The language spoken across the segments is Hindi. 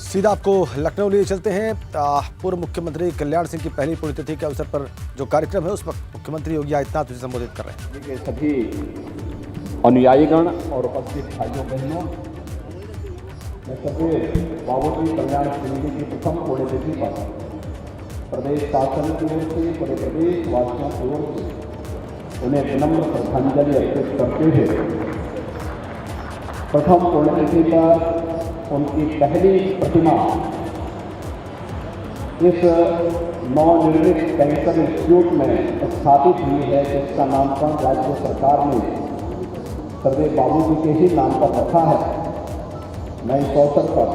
सीधा आपको लखनऊ लिए चलते हैं। पूर्व मुख्यमंत्री कल्याण सिंह की पहली पुण्यतिथि के अवसर पर जो कार्यक्रम है उस पर मुख्यमंत्री योगी आदित्यनाथ उसे संबोधित कर रहे हैं। सभी अनुयायीगण और उपस्थित भाइयों बहनों, मैं सभी बाबूजी कल्याण सिंह की प्रथम पुण्यतिथि पर प्रदेश शासन की ओर से, पूरे प्रदेश वासियों की ओर से उन्हें विनम्र श्रद्धांजलि अर्पित करते हुए प्रथम पुण्यतिथि पर उनकी पहली प्रतिमा इस नवनिर्मित कैंसर इंस्टीट्यूट में स्थापित हुई है, जिसका नामकरण राज्य सरकार ने सरदेव बाबूजी के ही नाम पर रखा है। मैं इस अवसर पर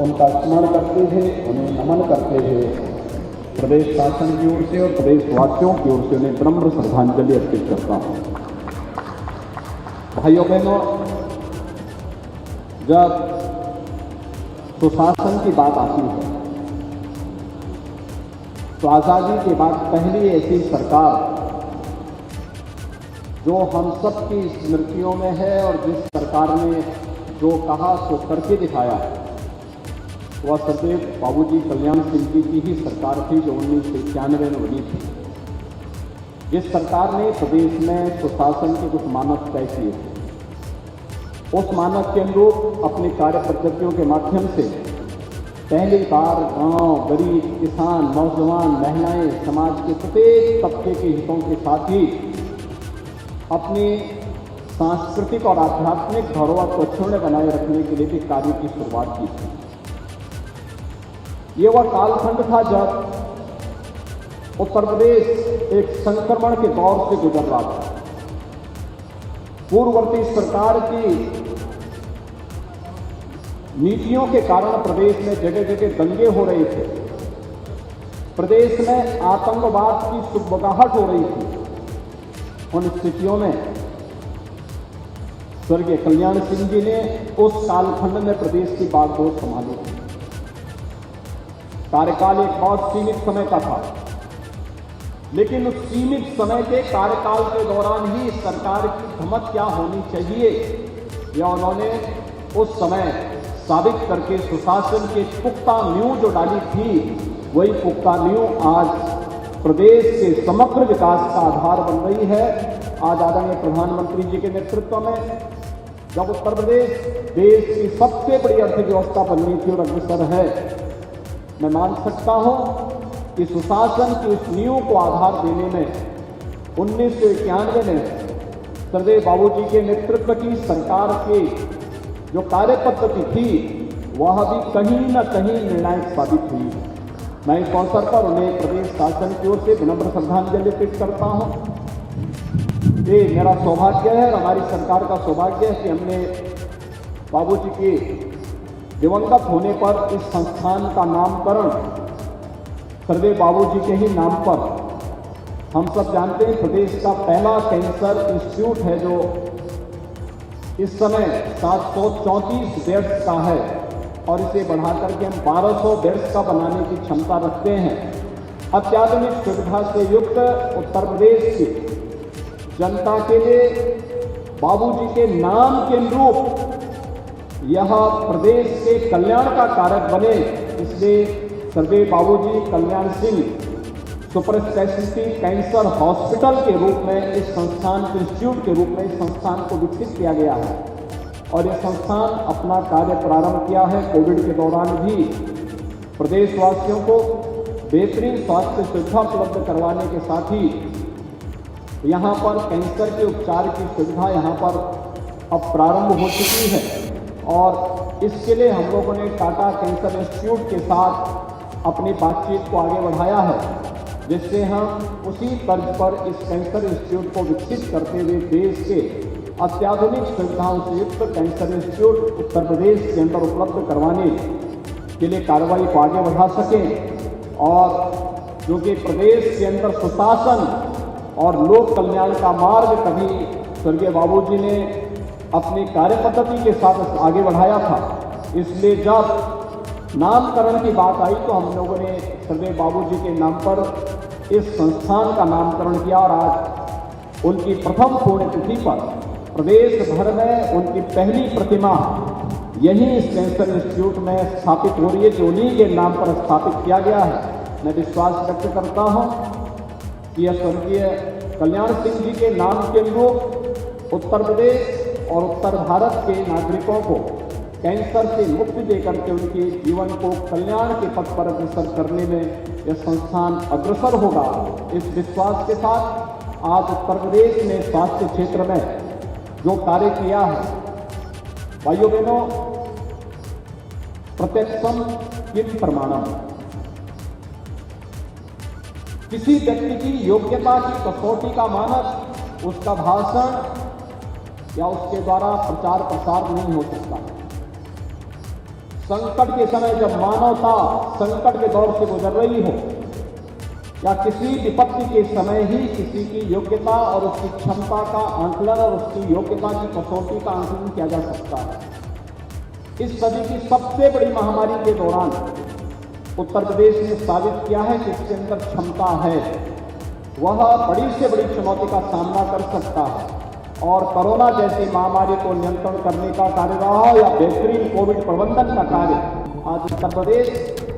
उनका स्मरण करते हुए, उन्हें नमन करते हुए प्रदेश शासन की ओर से और प्रदेशवासियों की ओर से उन्हें विनम्र श्रद्धांजलि अर्पित करता हूँ। भाइयों बहनों, जब सुशासन की बात आती है तो आज़ादी के बाद पहली ऐसी सरकार जो हम सब की स्मृतियों में है और जिस सरकार ने जो कहा सो करके दिखाया, वह सरदेव बाबूजी कल्याण सिंह जी की ही सरकार थी जो 1991 में बनी थी। जिस सरकार ने प्रदेश में सुशासन के कुछ मानक तय किए थे, उस मानक के अनुरूप अपनी कार्य पद्धतियों के माध्यम से पहली बार गांव, गरीब, किसान, नौजवान, महिलाएं, समाज के प्रत्येक तबके के हितों के साथ ही अपनी सांस्कृतिक और आध्यात्मिक धरोहर को अक्षुण्ण बनाए रखने के लिए भी कार्य की शुरुआत की थी। ये वह कालखंड था जब उत्तर प्रदेश एक संक्रमण के दौर से गुजर रहा था। पूर्ववर्ती सरकार की नीतियों के कारण प्रदेश में जगह जगह दंगे हो रहे थे, प्रदेश में आतंकवाद की सुगबुगाहट हो रही थी। उन स्थितियों में स्वर्गीय कल्याण सिंह जी ने उस कालखंड में प्रदेश की बागडोर संभाली थी। कार्यकाल एक बहुत सीमित समय का था, लेकिन उस सीमित समय के कार्यकाल के दौरान ही सरकार की धमक क्या होनी चाहिए, यह उन्होंने उस समय साबित करके सुशासन के पुख्ता नींव जो डाली थी, वही पुख्ता नींव आज प्रदेश के समग्र विकास का आधार बन रही है। आज आदरणीय प्रधानमंत्री जी के नेतृत्व में जब उत्तर प्रदेश देश की सबसे बड़ी अर्थव्यवस्था बनने की ओर अग्रसर है, मैं मान सकता हूं कि सुशासन की उस नींव को आधार देने में 1991 में सरदेव बाबूजी के नेतृत्व की सरकार की जो कार्य पद्धति थी, वह भी कहीं न कहीं निर्णायक साबित हुई। मैं इस अवसर पर उन्हें प्रदेश शासन की ओर से विनम्र श्रद्धांजलि अर्पित करता हूं। ये मेरा सौभाग्य है और हमारी सरकार का सौभाग्य है कि हमने बाबूजी के दिवंगत होने पर इस संस्थान का नामकरण सरदेव बाबूजी के ही नाम पर, हम सब जानते हैं प्रदेश का पहला कैंसर इंस्टीट्यूट है जो इस समय 734 बेड्स का है और इसे बढ़ाकर के हम 1200 बेड्स का बनाने की क्षमता रखते हैं। अत्याधुनिक सुविधा से युक्त उत्तर प्रदेश की जनता के लिए बाबूजी के नाम के अनुरूप यह प्रदेश के कल्याण का कारक बने, इसलिए सरदेव Babuji Kalyan Singh super speciality cancer hospital के रूप में इस संस्थान के इंस्टीट्यूट के रूप में इस संस्थान को विकसित किया गया है और यह संस्थान अपना कार्य प्रारंभ किया है। कोविड के दौरान भी प्रदेशवासियों को बेहतरीन स्वास्थ्य सुविधा उपलब्ध करवाने के साथ ही यहाँ पर कैंसर के उपचार की सुविधा यहाँ पर अब प्रारंभ हो चुकी है और इसके लिए हम लोगों ने टाटा कैंसर इंस्टीट्यूट के साथ अपनी बातचीत को आगे बढ़ाया है, जिससे हम उसी तर्ज पर इस कैंसर इंस्टीट्यूट को विकसित करते हुए देश के अत्याधुनिक सुविधाओं से युक्त कैंसर इंस्टीट्यूट उत्तर प्रदेश के अंदर उपलब्ध करवाने के लिए कार्रवाई को आगे बढ़ा सकें और जो कि प्रदेश के अंदर सुशासन और लोक कल्याण का मार्ग कभी स्वर्गीय बाबूजी ने अपनी कार्य पद्धति के साथ आगे बढ़ाया था। इसलिए जब नामकरण की बात आई तो हम लोगों ने सरदेव बाबूजी के नाम पर इस संस्थान का नामकरण किया और आज उनकी प्रथम पुण्यतिथि पर प्रदेश भर में उनकी पहली प्रतिमा यही इस कैंसर इंस्टीट्यूट में स्थापित हो रही है, जो उन्हीं के नाम पर स्थापित किया गया है। मैं विश्वास व्यक्त करता हूं कि यह स्वर्गीय कल्याण सिंह जी के नाम के अनुरूप उत्तर प्रदेश और उत्तर भारत के नागरिकों को कैंसर से मुक्ति देकर के उनके जीवन को कल्याण के पथ पर अग्रसर करने में यह संस्थान अग्रसर होगा। इस विश्वास के साथ आज उत्तर प्रदेश ने स्वास्थ्य क्षेत्र में जो कार्य किया है, भाइयों बहनों, प्रत्यक्षम किम प्रमाणम, किसी व्यक्ति की योग्यता की कसौटी का मानक उसका भाषण या उसके द्वारा प्रचार प्रसार नहीं हो सकता। संकट के समय जब मानवता संकट के दौर से गुजर रही हो या किसी विपत्ति के समय ही किसी की योग्यता और उसकी क्षमता का आंकलन और उसकी योग्यता की कसौटी का आंकलन किया जा सकता है। इस सदी की सबसे बड़ी महामारी के दौरान उत्तर प्रदेश ने साबित किया है कि इसके अंदर क्षमता है, वह बड़ी से बड़ी चुनौती का सामना कर सकता है। और कोरोना जैसी महामारी को नियंत्रण करने का कार्य रहा या बेहतरीन कोविड प्रबंधन का कार्य, आज उत्तर प्रदेश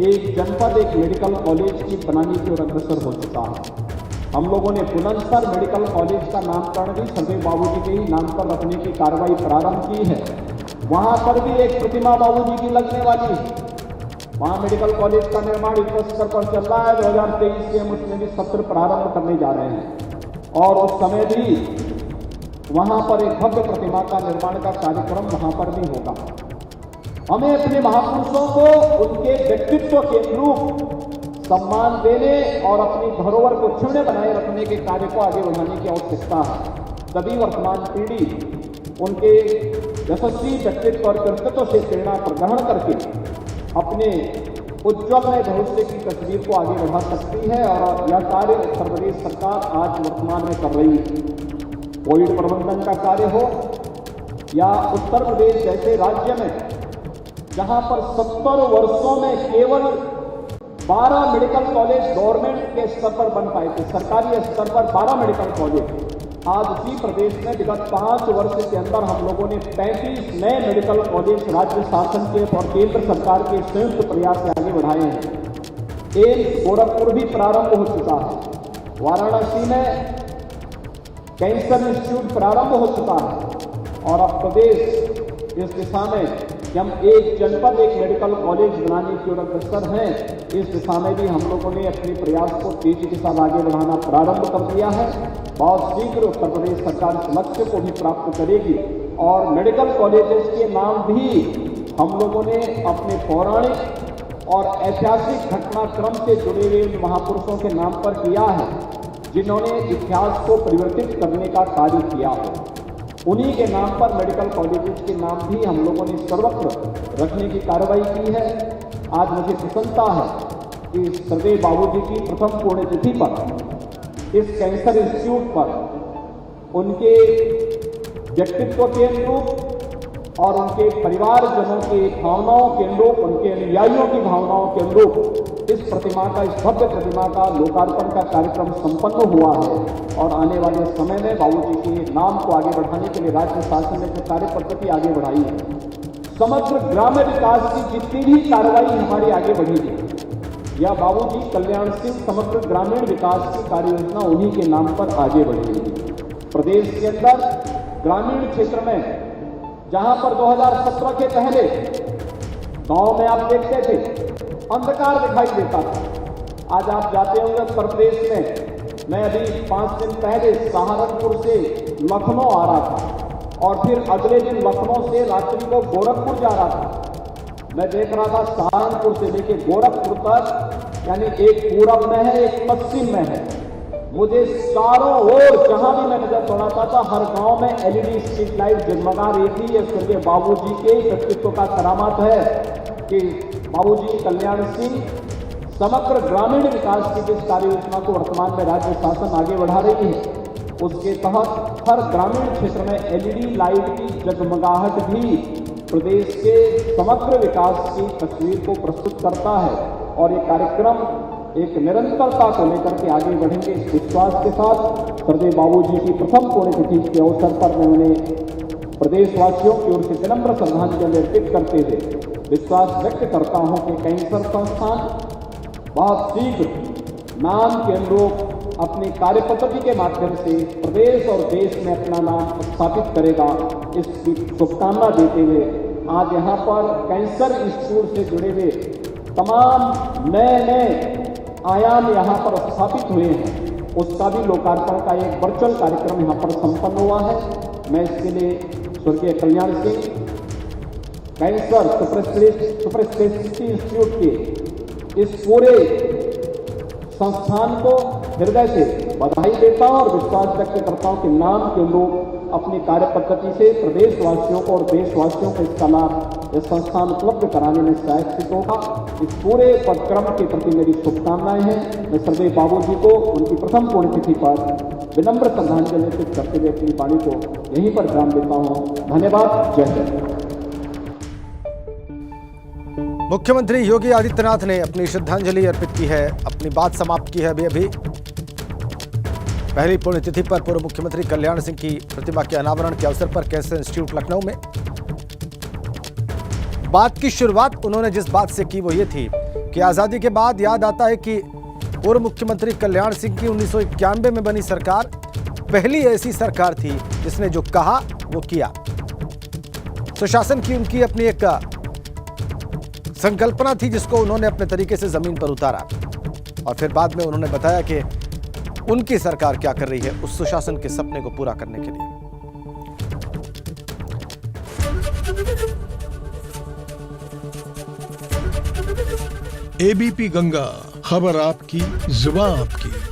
एक जनपद एक मेडिकल कॉलेज की बनाने की ओर अग्रसर हो चुका है। हम लोगों ने बुलंदशहर मेडिकल कॉलेज का नामकरण भी सरदेव बाबूजी के ही नाम पर रखने की कार्रवाई प्रारंभ की है। वहां पर भी एक प्रतिमा बाबूजी की लगने वाली है। वहां मेडिकल कॉलेज का निर्माण युद्ध स्तर पर चल रहा है। 2023 से हम उसमें भी सत्र प्रारंभ करने जा रहे हैं और उस समय भी वहां पर एक भव्य प्रतिमा का निर्माण का कार्यक्रम वहां पर भी होगा। हमें अपने महापुरुषों को उनके व्यक्तित्व के अनुरूप सम्मान देने और अपनी धरोहर को क्षुण्ण बनाए रखने के कार्य को आगे बढ़ाने की आवश्यकता है। तभी वर्तमान पीढ़ी उनके यशस्वी व्यक्तित्व और कर्तव्य से प्रेरणा ग्रहण करके अपने उज्ज्वल भविष्य की तस्वीर को आगे बढ़ा सकती है। और यह कार्य उत्तर प्रदेश सरकार आज वर्तमान में कर रही है। कोविड प्रबंधन का कार्य हो या उत्तर प्रदेश जैसे राज्य में जहां पर 70 वर्षों में केवल 12 मेडिकल कॉलेज गवर्नमेंट के स्तर पर बन पाए थे, सरकारी स्तर पर 12 मेडिकल कॉलेज। आज उसी प्रदेश में विगत 5 वर्ष के अंदर हम लोगों ने 35 नए मेडिकल कॉलेज राज्य शासन के और केंद्र सरकार के संयुक्त प्रयास से आगे बढ़ाए हैं। एम्स गोरखपुर भी प्रारंभ हो चुका है। वाराणसी में कैंसर इंस्टीट्यूट प्रारंभ हो चुका है और अब प्रदेश इस दिशा में कि हम एक जनपद एक मेडिकल कॉलेज बनाने की ओर अग्रसर हैं। इस दिशा में भी हम लोगों ने अपने प्रयास को तेजी के साथ आगे बढ़ाना प्रारंभ कर दिया है। बहुत शीघ्र उत्तर प्रदेश सरकार इस लक्ष्य को भी प्राप्त करेगी और मेडिकल कॉलेजेस के नाम भी हम लोगों ने अपने पौराणिक और ऐतिहासिक घटनाक्रम से जुड़े हुए महापुरुषों के नाम पर किया है, जिन्होंने इतिहास को परिवर्तित करने का कार्य किया हो। उन्हीं के नाम पर मेडिकल कॉलेजेस के नाम भी हम लोगों ने सर्वत्र रखने की कार्रवाई की है। आज मुझे प्रसन्नता है कि सरदेव बाबूजी की प्रथम पुण्यतिथि पर इस कैंसर इंस्टीट्यूट पर उनके व्यक्तित्व के अनुरूप और उनके परिवारजनों की भावनाओं के अनुरूप, उनके अनुयायियों की भावनाओं के अनुरूप इस प्रतिमा का, इस भव्य प्रतिमा का लोकार्पण का कार्यक्रम संपन्न हुआ है। और आने वाले समय में बाबूजी के नाम को आगे बढ़ाने के लिए राज्य शासन ने जो कार्य पद्धति आगे बढ़ाई है, समग्र ग्राम्य विकास की जितनी भी कार्रवाई हमारी आगे बढ़ी है, या बाबूजी कल्याण सिंह समग्र ग्रामीण विकास की कार्य योजना उन्हीं के नाम पर आगे बढ़ी है। प्रदेश के अंदर ग्रामीण क्षेत्र में जहां पर 2017 के पहले गांव में आप देखते थे अंधकार दिखाई देता था। आज आप जाते होंगे उत्तर प्रदेश में। मैं अभी 5 दिन पहले सहारनपुर से लखनऊ आ रहा था और फिर अगले दिन लखनऊ से रात्रि को गोरखपुर जा रहा था। मैं देख रहा था सहारनपुर से लेकर गोरखपुर तक, यानी एक पूरब में है एक पश्चिम में है। मुझे चारों ओर जहां भी मैं नजर दौड़ाता था हर गांव में एलईडी स्ट्रीट लाइट जगमगा रही थी। ये स्वर्गीय बाबूजी के व्यक्तित्व का करामात है कि बाबूजी कल्याण सिंह समग्र ग्रामीण विकास की जिस कार्य योजना को वर्तमान में राज्य शासन आगे बढ़ा रही है, उसके तहत हर ग्रामीण क्षेत्र में एलईडी लाइट की जगमगाहट भी प्रदेश के समग्र विकास की तस्वीर को प्रस्तुत करता है। और ये कार्यक्रम एक निरंतरता को लेकर के आगे बढ़ेंगे। इस विश्वास के साथ सरदेव बाबूजी की प्रथम पुण्यतिथि के अवसर पर मैं उन्हें प्रदेशवासियों की ओर से विनम्र श्रद्धांजलि अर्पित करते हुए विश्वास व्यक्त करता हूं कि कैंसर संस्थान बहुत शीघ्र नाम के अनुरूप अपनी कार्य पद्धति के माध्यम से प्रदेश और देश में अपना नाम स्थापित करेगा। इसकी शुभकामना देते हुए आज यहाँ पर कैंसर इंस्टीट्यूट से जुड़े हुए तमाम नए आयाम यहाँ पर स्थापित हुए हैं, उसका भी लोकार्पण का एक वर्चुअल कार्यक्रम यहाँ पर संपन्न हुआ है। मैं इसके लिए स्वर्गीय Kalyan Singh cancer super speciality institute के इस पूरे संस्थान को हृदय से बधाई देता हूं और विश्वास व्यक्त करता हूं कि नाम के लोग अपनी कार्य पद्धति से प्रदेशवासियों को और देशवासियों को इसका लाभ यह संस्थान उपलब्ध कराने में सहायक सिद्ध होगा। इस पूरे उपक्रम के प्रति मेरी शुभकामनाएं हैं। मैं सर्वदेव बाबू जी को उनकी प्रथम पुण्यतिथि पर विनम्र श्रद्धांजलि अर्पित करते हुए अपनी वाणी को यहीं पर विराम देता हूं। धन्यवाद। जय हिंद। मुख्यमंत्री योगी आदित्यनाथ ने अपनी श्रद्धांजलि अर्पित की है, अपनी बात समाप्त की है। अभी पहली पुण्यतिथि पर पूर्व मुख्यमंत्री कल्याण सिंह की प्रतिमा के अनावरण के अवसर पर कैंसर इंस्टीट्यूट लखनऊ में बात की शुरुआत उन्होंने जिस बात से की वो ये थी कि आजादी के बाद याद आता है कि पूर्व मुख्यमंत्री कल्याण सिंह की 1991 में बनी सरकार पहली ऐसी सरकार थी जिसने जो कहा वो किया। सुशासन की उनकी अपनी एक संकल्पना थी जिसको उन्होंने अपने तरीके से जमीन पर उतारा और फिर बाद में उन्होंने बताया कि उनकी सरकार क्या कर रही है उस सुशासन के सपने को पूरा करने के लिए। एबीपी गंगा, खबर आपकी, जुबान आपकी।